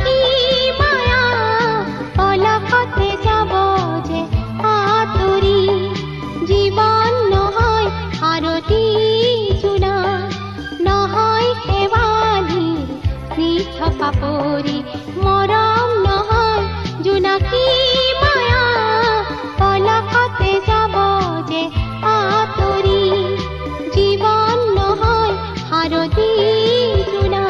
জোনাকী মায়া পলকতে যাব যে আঁতৰি জীৱন নহয় সাৰথি জোনা নহয় শেৱালিৰ স্নিগ্ধ পাপৰি মৰম নহয় জোনাকী মায়া পলকতে যাব যে আঁতৰি জীৱন নহয় সাৰথি জোনা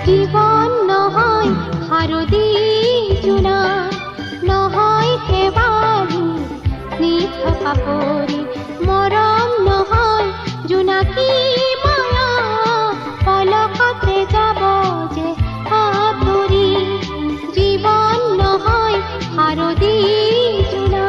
জীৱন নহয় সাৰথি জোনা নহয় শেৱালি স্নিগ্ধ পাপৰি মৰম নহয় জোনাকী মায়া পলকতে যাব যে আঁতৰি জীৱন নহয় সাৰথি জোনা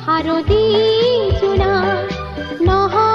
সাৰথি জোনা নহয়